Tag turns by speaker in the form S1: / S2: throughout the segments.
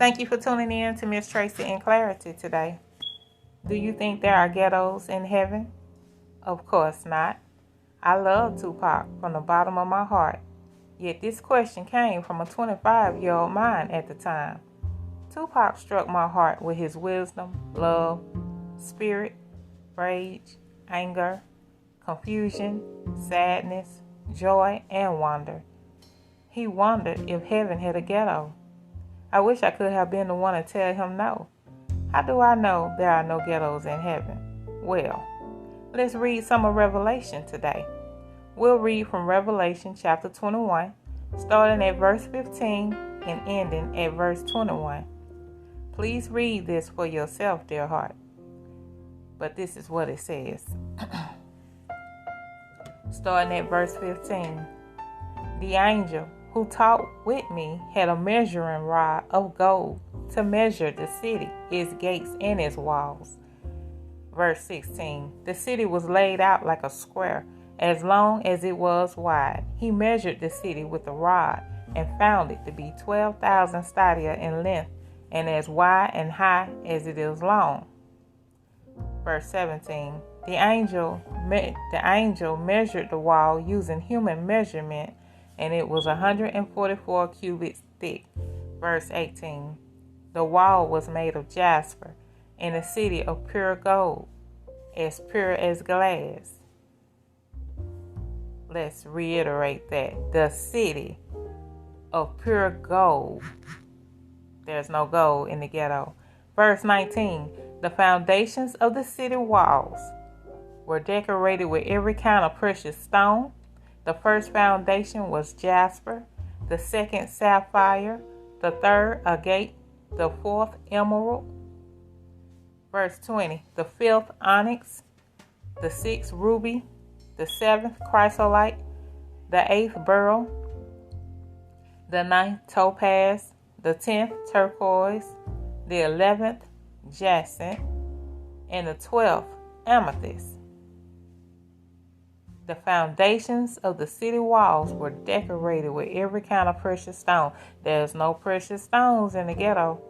S1: Thank you for tuning in to Miss Tracy in Clarity today. Do you think there are ghettos in heaven? Of course not. I love Tupac from the bottom of my heart. Yet this question came from a 25-year-old mind at the time. Tupac struck my heart with his wisdom, love, spirit, rage, anger, confusion, sadness, joy, and wonder. He wondered if heaven had a ghetto. I wish I could have been the one to tell him no. How do I know there are no ghettos in heaven? Well, let's read some of Revelation today. We'll read from Revelation chapter 21, starting at verse 15 and ending at verse 21. Please read this for yourself, dear heart. But this is what it says. Starting at verse 15. The angel who talked with me had a measuring rod of gold to measure the city, its gates, and its walls. Verse 16. The city was laid out like a square, as long as it was wide. He measured the city with a rod and found it to be 12,000 stadia in length and as wide and high as it is long. Verse 17. The angel measured the wall using human measurement, and it was 144 cubits thick. Verse 18. The wall was made of jasper, and the city of pure gold, as pure as glass. Let's reiterate that. The city of pure gold. There's no gold in the ghetto. Verse 19. The foundations of the city walls were decorated with every kind of precious stone. The first foundation was jasper, the second sapphire, the third agate, the fourth emerald. Verse 20. The fifth onyx, the sixth ruby, the seventh chrysolite, the eighth beryl, the ninth topaz, the 10th turquoise, the 11th jacinth, and the 12th amethyst. The foundations of the city walls were decorated with every kind of precious stone. There's no precious stones in the ghetto.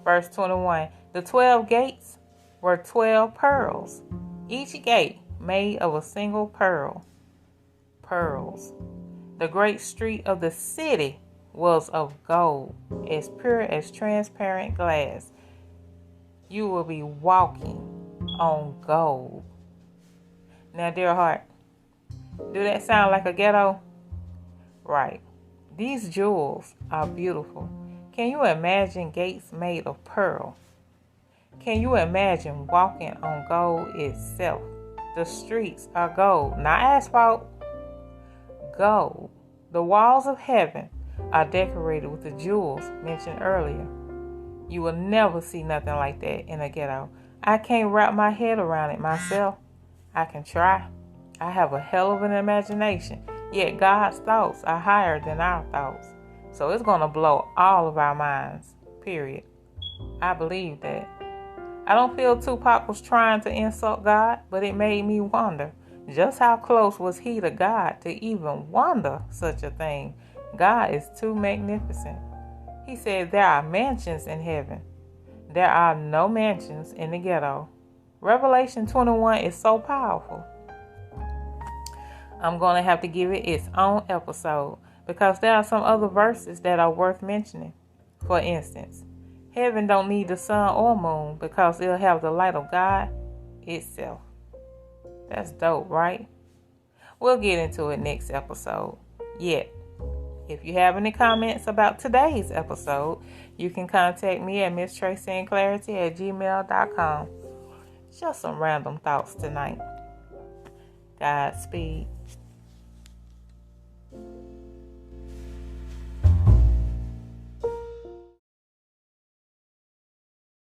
S1: Verse 21. The 12 gates were 12 pearls, each gate made of a single pearl. Pearls. The great street of the city was of gold, as pure as transparent glass. You will be walking on gold. Now, dear heart, do that sound like a ghetto? Right. These jewels are beautiful. Can you imagine gates made of pearl? Can you imagine walking on gold itself? The streets are gold, not asphalt. Gold. The walls of heaven are decorated with the jewels mentioned earlier. You will never see nothing like that in a ghetto. I can't wrap my head around it myself. I can try. I have a hell of an imagination, yet God's thoughts are higher than our thoughts. So it's going to blow all of our minds, period. I believe that. I don't feel Tupac was trying to insult God, but it made me wonder, just how close was he to God to even wonder such a thing? God is too magnificent. He said there are mansions in heaven. There are no mansions in the ghetto. Revelation 21 is so powerful. I'm going to have to give it its own episode because there are some other verses that are worth mentioning. For instance, heaven don't need the sun or moon because it'll have the light of God itself. That's dope, right? We'll get into it next episode. Yet, if you have any comments about today's episode, you can contact me at misstraceyandclarity@gmail.com. Just some random thoughts tonight. Godspeed.